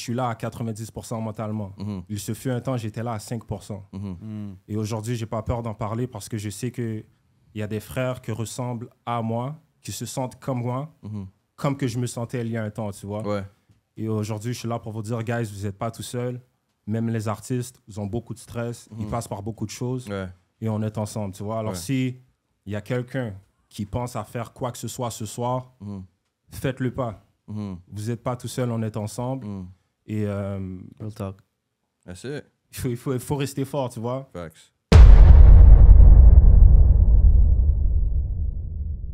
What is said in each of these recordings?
suis là à 90% mentalement. Il se fut un temps, j'étais là à 5%. Et aujourd'hui, j'ai pas peur d'en parler parce que je sais qu'il y a des frères qui ressemblent à moi, qui se sentent comme moi, comme que je me sentais il y a un temps, tu vois. Ouais. Et aujourd'hui, je suis là pour vous dire, guys, vous n'êtes pas tout seul. Même les artistes, ils ont beaucoup de stress, ils passent par beaucoup de choses Ouais. et on est ensemble, tu vois. Alors, Ouais. si il y a quelqu'un qui pense à faire quoi que ce soit ce soir, faites-le pas. Vous n'êtes pas tout seul, on est ensemble. Et Real talk. That's it. il faut rester fort, tu vois. Facts.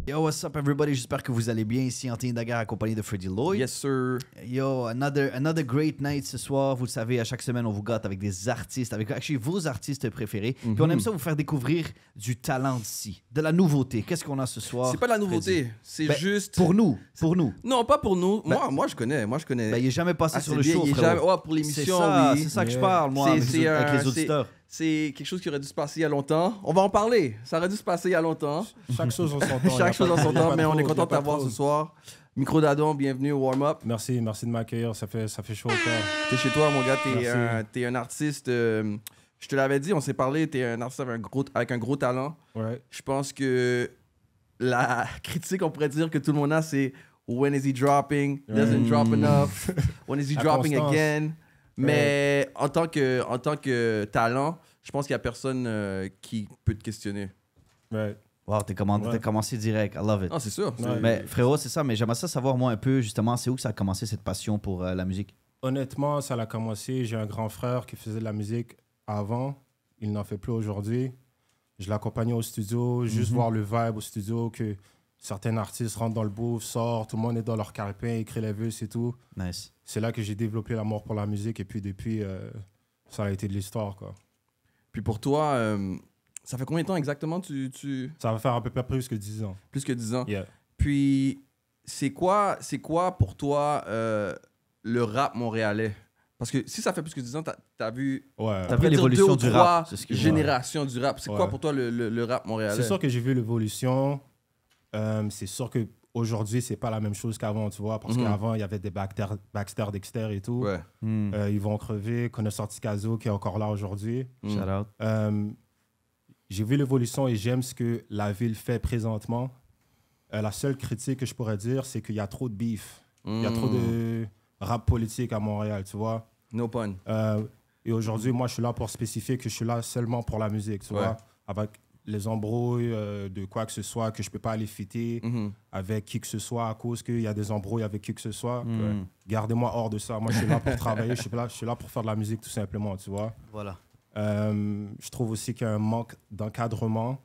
Yo, what's up everybody? J'espère que vous allez bien. Ici Anthony Daguerre accompagné de Freddie Lloyd. Yes, sir. Yo, another great night ce soir. Vous le savez, à chaque semaine, on vous gâte avec des artistes, avec actually vos artistes préférés. Puis on aime ça vous faire découvrir du talent d'ici, de la nouveauté. Qu'est-ce qu'on a ce soir? C'est pas de la nouveauté, Freddy? c'est Ben, juste... Pour nous. Non, pas pour nous. Ben- Moi, je connais. Ben, il est jamais passé Ah, sur c'est le bien, show, il est frérot. jamais- ouais, pour l'émission, oui. C'est ça que je Yeah. parle, moi, avec les auditeurs. C'est quelque chose qui aurait dû se passer il y a longtemps. On va en parler. Ça aurait dû se passer il y a longtemps. Chaque chose en son temps. Chaque chose en son temps, mais on est content de t'avoir ce ce soir. Micro d'Adam, bienvenue au warm-up. Merci de m'accueillir, ça fait chaud au cœur. T'es chez toi, mon gars. Merci. T'es un artiste. Je te l'avais dit, on s'est parlé. T'es un artiste avec un gros talent. Ouais. Je pense que la critique, on pourrait dire que tout le monde a, c'est when is he dropping? Doesn't drop enough. When is he La dropping constance. again? Mais en tant que talent, je pense qu'il n'y a personne qui peut te questionner. Ouais. Wow, t'as commencé direct. I love it. Non, c'est sûr. Ouais. Mais frérot, c'est ça. Mais j'aimerais ça savoir, moi, un peu, justement, c'est où que ça a commencé cette passion pour la musique? Honnêtement, ça a commencé. J'ai un grand frère qui faisait de la musique avant. Il n'en fait plus aujourd'hui. Je l'accompagnais au studio, juste voir le vibe au studio, que certains artistes rentrent dans le booth, sortent, tout le monde est dans leur calepin, écrit les vœux, c'est tout. Nice. C'est là que j'ai développé l'amour pour la musique et puis depuis, ça a été de l'histoire, quoi. Puis pour toi, ça fait combien de temps exactement Ça va faire à peu près plus que 10 ans. plus que 10 ans? Yeah. Puis c'est quoi pour toi le rap montréalais? Parce que si ça fait plus que 10 ans, t'as vu Ouais. T'as on pourrait vu dire l'évolution 2 ou du 3 rap, c'est ce que je vois. générations du rap. C'est quoi Ouais. pour toi le rap montréalais? C'est sûr que j'ai vu l'évolution. C'est sûr qu'aujourd'hui, c'est pas la même chose qu'avant, tu vois, parce qu'avant, il y avait des Baxter, Dexter et tout. Ouais. Ils vont crever. Qu'on a sorti Caso, qui est encore là aujourd'hui. Shout out. J'ai vu l'évolution et j'aime ce que la ville fait présentement. La seule critique que je pourrais dire, c'est qu'il y a trop de beef. Il y a trop de rap politique à Montréal, tu vois. No pun. Et aujourd'hui, moi, je suis là pour spécifier que je suis là seulement pour la musique, tu Ouais. vois. Avec les embrouilles de quoi que ce soit, que je peux pas aller fitter avec qui que ce soit à cause qu'il y a des embrouilles avec qui que ce soit. Ouais. Gardez-moi hors de ça. Moi, je suis là pour travailler. Je suis là pour faire de la musique, tout simplement, tu vois. Voilà. Je trouve aussi qu'il y a un manque d'encadrement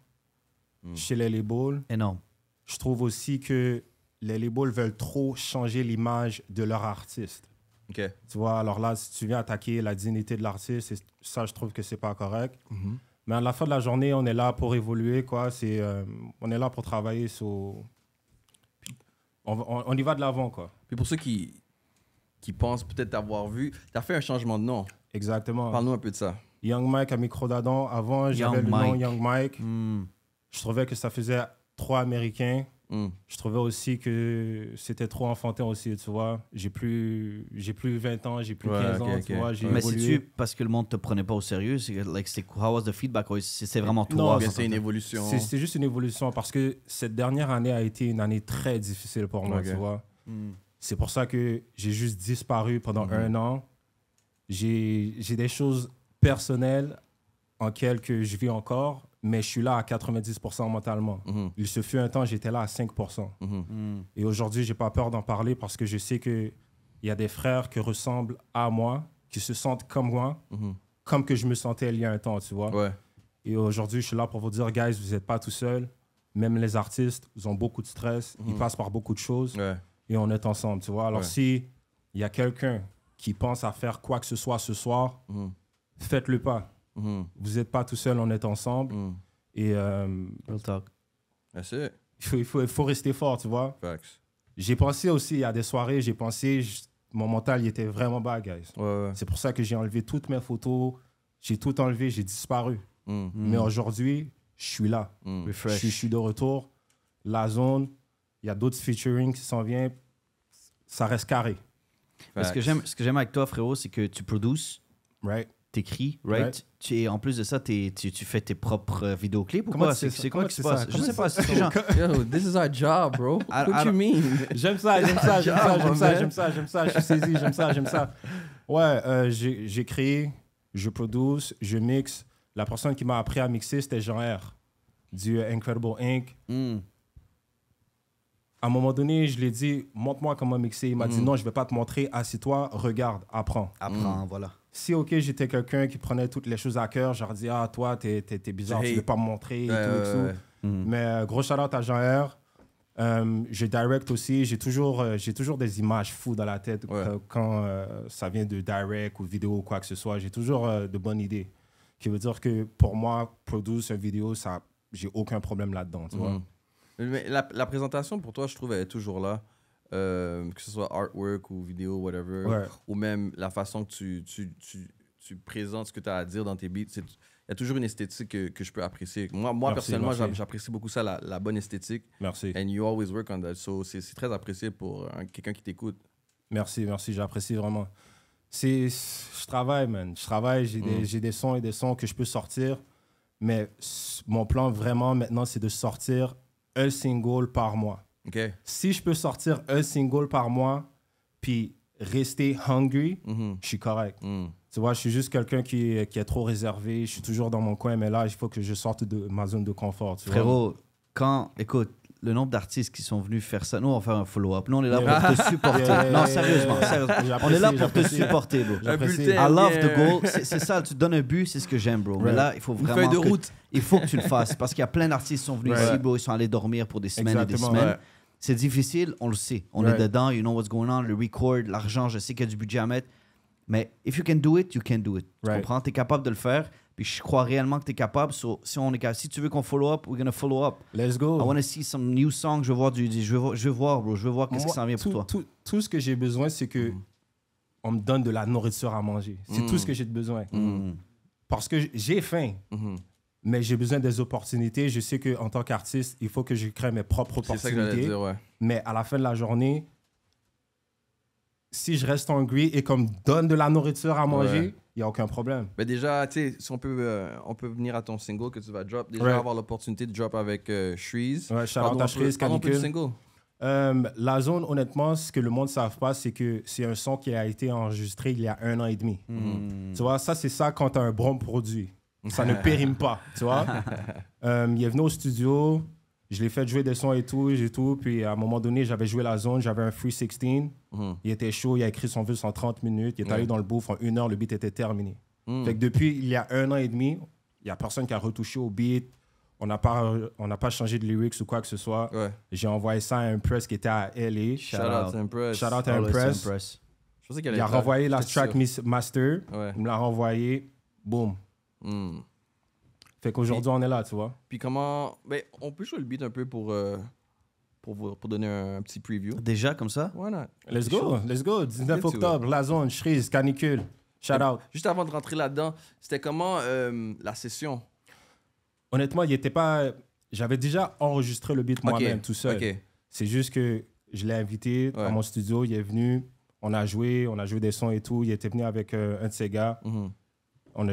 chez les labels. Énorme. Je trouve aussi que les labels veulent trop changer l'image de leur artiste. OK. Tu vois, alors là, si tu viens attaquer la dignité de l'artiste, ça, je trouve que c'est pas correct. Mais à la fin de la journée, on est là pour évoluer, quoi. On est là pour travailler sur... On y va de l'avant, quoi. Puis pour ceux qui pensent peut-être t'avoir vu, t'as fait un changement de nom. Exactement. Parle-nous un peu de ça. Young Mike à Micro d'Adam. Avant, j'avais Young le nom Mike. Young Mike. Je trouvais que ça faisait trop américain. Je trouvais aussi que c'était trop enfantin aussi, tu vois. J'ai plus 20 ans, j'ai plus 15 ans, tu vois. J'ai Mais évolué. c'est-tu parce que le monde te prenait pas au sérieux? How was the feedback? C'est vraiment toi? Non, Bien, sans c'est une t'entendre. évolution. C'est juste une évolution parce que cette dernière année a été une année très difficile pour moi, Ok. tu vois. C'est pour ça que j'ai juste disparu pendant un an. J'ai des choses personnelles en que je vis encore, mais je suis là à 90% mentalement. Il se fut un temps, j'étais là à 5%. Et aujourd'hui, j'ai pas peur d'en parler parce que je sais qu'il y a des frères qui ressemblent à moi, qui se sentent comme moi, comme que je me sentais il y a un temps, tu vois. Ouais. Et aujourd'hui, je suis là pour vous dire, guys, vous n'êtes pas tout seul. Même les artistes, ils ont beaucoup de stress, ils passent par beaucoup de choses Ouais. et on est ensemble, tu vois. Alors, Ouais. si il y a quelqu'un qui pense à faire quoi que ce soit ce soir, faites-le pas. Vous n'êtes pas tout seul, on est ensemble. Et Real talk. That's it. il faut rester fort, tu vois. Facts. J'ai pensé aussi à des soirées, mon mental, il était vraiment bas, guys. Ouais. C'est pour ça que j'ai enlevé toutes mes photos, j'ai tout enlevé, j'ai disparu. Mais aujourd'hui, je suis là. Je suis de retour. La zone, il y a d'autres featuring qui s'en viennent. Ça reste carré. Mais ce que j'aime avec toi, frérot, c'est que tu produces, Right? t'écris, right? Right. Et en plus de ça, tu fais tes propres vidéoclips ou Comment quoi? tu sais C'est ça? quoi Comment qui tu se sais passe? ça? Je sais Comment pas. tu sais C'est que genre... Yo, this is our job, bro. What you mean? J'aime ça. Je suis saisi, j'aime ça. Ouais, j'écris, je produce, je mixe. La personne qui m'a appris à mixer, c'était Jean R. du Incredible Inc. À un moment donné, je lui ai dit, montre-moi comment mixer. Il m'a dit, non, je ne vais pas te montrer. Assis-toi, regarde, apprends. Apprends, voilà. Si, OK, j'étais quelqu'un qui prenait toutes les choses à cœur, j'aurais dit, ah, toi, t'es bizarre, tu ne veux pas me montrer et tout et tout. Mais gros shout-out à Jean R. Je direct aussi. J'ai toujours des images fous dans la tête quand ça vient de direct ou vidéo ou quoi que ce soit. J'ai toujours de bonnes idées. Qui veut dire que pour moi, produire une vidéo, j'ai aucun problème là-dedans, tu vois. Mais la présentation, pour toi, je trouve, elle est toujours là. Que ce soit artwork ou vidéo, whatever. Ouais. Ou même la façon que tu présentes ce que tu as à dire dans tes beats. Il y a toujours une esthétique que je peux apprécier. Moi Merci, personnellement, merci. j'apprécie beaucoup ça, la bonne esthétique. Merci. And you always work on that. So, c'est très apprécié pour quelqu'un qui t'écoute. Merci, j'apprécie vraiment. Je travaille, man. Je travaille, j'ai des sons et des sons que je peux sortir. Mais mon plan vraiment maintenant, c'est de sortir un single par mois. OK? Si je peux sortir un single par mois, puis rester hungry, je suis correct. Tu vois, je suis juste quelqu'un qui est trop réservé. Je suis toujours dans mon coin, mais là, il faut que je sorte de ma zone de confort. Tu vois? Frérot, écoute, le nombre d'artistes qui sont venus faire ça, nous, on va faire un follow-up. Nous, on est là pour te supporter. Non, sérieusement. On est là pour te supporter, bro. J'apprécie. I love the goal. C'est ça, tu te donnes un but, c'est ce que j'aime, bro. Mais là, il faut vraiment. Une feuille de route. Il faut que tu le fasses parce qu'il y a plein d'artistes qui sont venus ici, bro. Ils sont allés dormir pour des semaines et des semaines. Ouais. C'est difficile, on le sait. On est dedans, you know what's going on, le record, l'argent, je sais qu'il y a du budget à mettre. Mais if you can do it, you can do it. Tu comprends? Tu es capable de le faire. Puis je crois réellement que tu es capable. So, si tu veux qu'on follow up, we're gonna follow up. Let's go. I want to see some new songs. Je veux voir, je veux voir, bro. Je veux voir qu'est-ce qui s'en vient pour toi. Tout ce que j'ai besoin, c'est que on me donne de la nourriture à manger. C'est tout ce que j'ai besoin. Parce que j'ai faim. Mais j'ai besoin des opportunités. Je sais qu'en tant qu'artiste, il faut que je crée mes propres opportunités. C'est ça que j'allais dire, ouais. Mais à la fin de la journée, si je reste hungry et qu'on me donne de la nourriture à manger, il n'y a aucun problème. Mais déjà, tu sais, si on peut venir à ton single que tu vas drop. Déjà, avoir l'opportunité de drop avec Shreeze. Ouais, shout-out à Shreeze, Canicule. Single. La zone, honnêtement, ce que le monde ne savent pas, c'est que c'est un son qui a été enregistré il y a 1 an et demi. Tu vois, ça, c'est ça quand tu as un bon produit. Ça ne périme pas, tu vois. Il est venu au studio, je l'ai fait jouer des sons et tout. Puis à un moment donné, j'avais joué la zone, j'avais un Free 16. Il était chaud, il a écrit son verse en 30 minutes. Il est allé dans le booth en 1 heure, le beat était terminé. Fait que depuis il y a 1 an et demi, il n'y a personne qui a retouché au beat. On n'a pas changé de lyrics ou quoi que ce soit. J'ai envoyé ça à Impress qui était à LA. Shout out to Impress. Shout out à Impress. Je pensais qu'elle Il a renvoyé la track master. Ouais. Il me l'a renvoyé. Boom. Fait qu'aujourd'hui, on est là, tu vois. Puis comment... Ben, on peut jouer le beat un peu pour donner un petit preview. Déjà, comme ça? Why not? Let's go. 19 octobre, La Zone, Shreeze, Canicule. Shout out. Juste avant de rentrer là-dedans, c'était comment la session? Honnêtement, il était pas... J'avais déjà enregistré le beat moi-même, tout seul. OK. C'est juste que je l'ai invité à mon studio, il est venu, on a joué des sons et tout. Il était venu avec un de ses gars.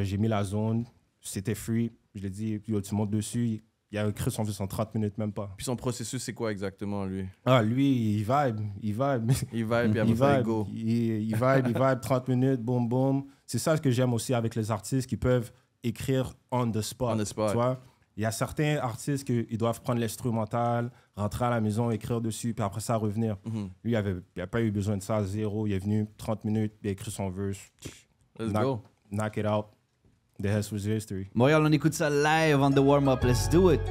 J'ai mis La Zone, c'était free. Je lui ai dit, yo, tu montes dessus. Il a écrit son verse en 30 minutes, même pas. Puis son processus, c'est quoi exactement, lui? Ah, lui, il vibe. Il vibe, puis après ça, il go. Il vibe, 30 minutes, boum, boum. C'est ça ce que j'aime aussi avec les artistes qui peuvent écrire on the spot. Tu vois? Il y a certains artistes qui doivent prendre l'instrumental, rentrer à la maison, écrire dessus, puis après ça, revenir. Lui, il n'a pas eu besoin de ça, zéro. Il est venu 30 minutes, il a écrit son verse. Let's go. Knock it out. The rest was history. Montréal, on écoute ça live on the warm-up. Let's do it.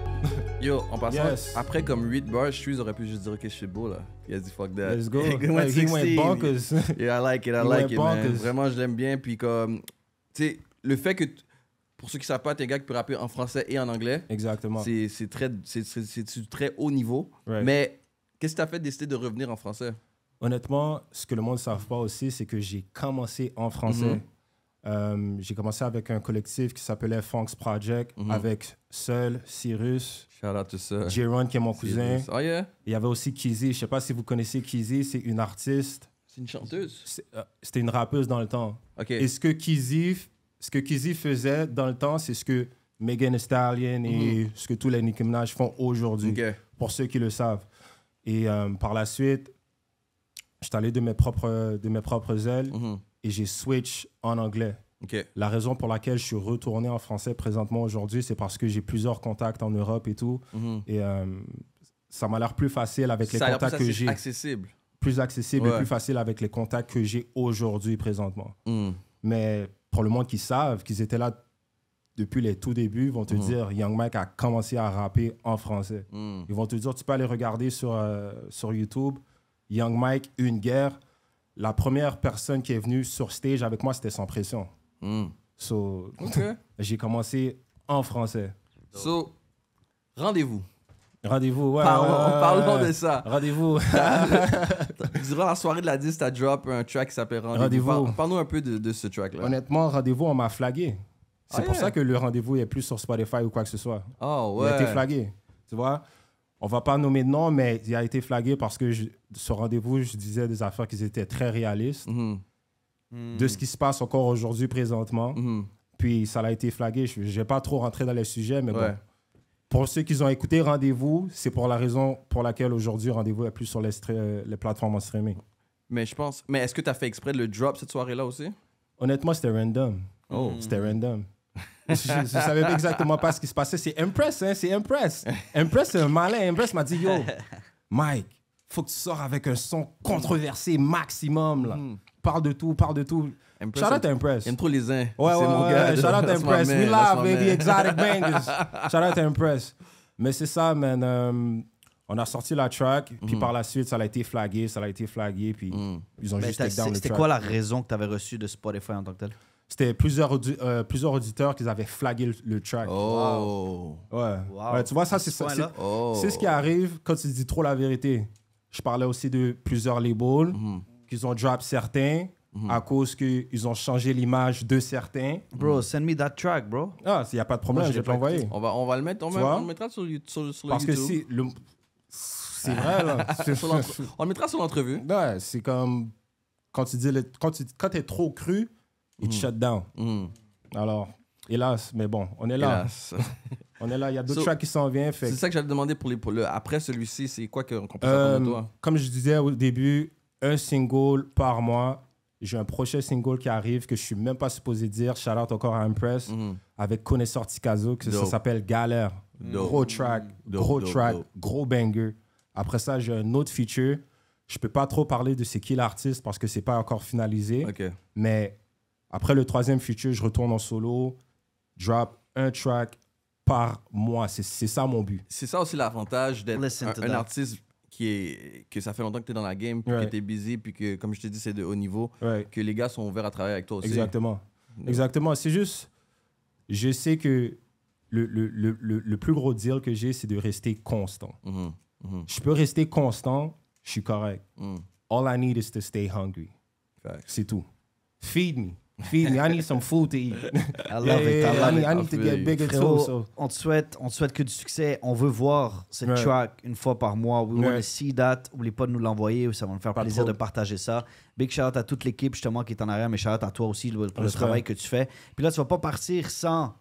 Yo, en passant, après comme 8 bars, Shreeze aurait pu juste dire, OK, je suis beau, là. Il a dit, fuck that. Let's go. He went 16. He went bonkers. Yeah, I like it, man. Vraiment, je l'aime bien. Puis comme, tu sais, le fait que, pour ceux qui ne savent pas, t'es un gars qui peut rapper en français et en anglais. Exactement. C'est du très haut niveau. Right. Mais qu'est-ce qui t'a fait décider de revenir en français? Honnêtement, ce que le monde ne savent pas aussi, c'est que j'ai commencé en français. J'ai commencé avec un collectif qui s'appelait Funks Project, avec Seul, Cyrus, shout out to Seul, J-Ron qui est mon cousin. Oh yeah. Il y avait aussi Kizzy. Je ne sais pas si vous connaissez Kizzy, c'est une artiste C'est une chanteuse. C'était une rappeuse dans le temps. OK. Et ce que Kizzy faisait dans le temps, c'est ce que Megan Thee Stallion et ce que tous les Nicki Minaj font aujourd'hui, OK. pour ceux qui le savent. Et par la suite, je suis allé de mes propres ailes et j'ai switch en anglais. OK. La raison pour laquelle je suis retourné en français présentement aujourd'hui, c'est parce que j'ai plusieurs contacts en Europe et tout. Et ça m'a l'air plus facile avec les Ça a l'air contacts que j'ai. accessible. Plus accessible Ouais. et plus facile avec les contacts que j'ai aujourd'hui présentement. Mais pour le monde qui savent qu'ils étaient là depuis les tout débuts, ils vont te dire Young Mike a commencé à rapper en français. Ils vont te dire, tu peux aller regarder sur YouTube, Young Mike, Une guerre. La première personne qui est venue sur stage avec moi, c'était Sans Pression. So, j'ai commencé en français. So, rendez-vous. Rendez-vous, ouais. Parlons de ça. Rendez-vous. Durant la soirée de la 10, t'as drop un track qui s'appelle Rendez-vous. Rendez-vous. Parle-nous un peu de ce track-là. Honnêtement, Rendez-vous, on m'a flagué. C'est pour ça que le rendez-vous n'est plus sur Spotify ou quoi que ce soit. Oh, Il a été ouais. flagué. Tu vois? On va pas nommer de nom, mais il a été flagué parce que sur Rendez-vous, je disais des affaires qui étaient très réalistes de ce qui se passe encore aujourd'hui, présentement. Puis ça a été flagué. Je ne vais pas trop rentrer dans les sujets, mais bon. Pour ceux qui ont écouté Rendez-vous, c'est pour la raison pour laquelle aujourd'hui Rendez-vous est plus sur les plateformes en streaming. Mais je pense... Mais est-ce que t'as fait exprès de le drop cette soirée-là aussi? Honnêtement, c'était random. C'était random. Je savais exactement pas ce qui se passait. C'est Impress, hein? C'est Impress. Impress, c'est un malin. Impress m'a dit, yo, Mike, faut que tu sors avec un son controversé maximum, là. Parle de tout, parle de tout. Impress, Shout out à Impress. J'aime trop les uns. Ouais, c'est mon ouais, gars. ouais. Shout out à That's my Impress. man, We that's love, my baby. man. Exotic bangers. Shout out à Impress. Mais c'est ça, man. On a sorti la track, puis par la suite, ça a été flagué, puis ils ont Mais juste take down le c'était track. quoi la raison que tu avais reçue de Spotify en tant que tel? C'était plusieurs auditeurs qui avaient flagué le track. Oh. Ouais. Wow. Ouais, tu vois, ça, À c'est ce ça. point-là? C'est ce qui arrive quand tu dis trop la vérité. Je parlais aussi de plusieurs labels qu'ils ont drop certains à cause qu'ils ont changé l'image de certains. Bro, send me that track, bro. Ah, il n'y a pas de problème, Moi, je vais te l'envoyer. On va le mettre, Tu vois? on le mettra sur le Parce que YouTube. c'est vrai, là. On le mettra sur l'entrevue. Ouais, c'est comme quand tu dis quand t'es trop cru, il te shut down. Alors, hélas, mais bon, on est là. Hélas. On est là. Il y a d'autres tracks qui s'en viennent. C'est ça que j'allais te demander après celui-ci, c'est quoi qu'on peut s'attendre de toi? Comme je disais au début, un single par mois. J'ai un prochain single qui arrive que je suis même pas supposé dire. Shout out encore à Impress avec Connaisseur Tikazo, que ça s'appelle Galère. Gros track, gros banger. Après ça, j'ai un autre feature. Je peux pas trop parler de c'est qui l'artiste parce que c'est pas encore finalisé. OK. Mais après le troisième feature, je retourne en solo, drop un track par mois. C'est ça mon but. C'est ça aussi l'avantage d'être Listen to un that. artiste que ça fait longtemps que tu es dans la game, puis que tu es busy, puis que, comme je te dis, c'est de haut niveau, que les gars sont ouverts à travailler avec toi aussi. Exactement. Exactement. C'est juste, je sais que le plus gros deal que j'ai, c'est de rester constant. Je peux rester constant, je suis correct. All I need is to stay hungry. C'est tout. Feed me. Feed me. I need some food to eat. I love it. I need to get bigger too. So. On te souhaite que du succès. On veut voir cette track une fois par mois. We want to see that. N'oublie pas de nous l'envoyer. Ça va nous faire plaisir de partager ça. Big shout out à toute l'équipe justement qui est en arrière, mais shout out à toi aussi pour le travail que tu fais. Puis là, tu vas pas partir sans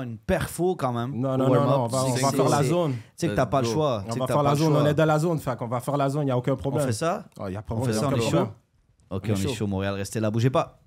une perfo quand même. Non. On va faire la zone. Tu sais que t'as pas le choix. On va faire la zone. On est dans la zone. Fait qu'on va faire la zone. Il n'y a aucun problème. On fait ça? Il n'y a pas On fait ça, on est chaud? Ok, on est chaud. Montréal, restez là, bougez pas.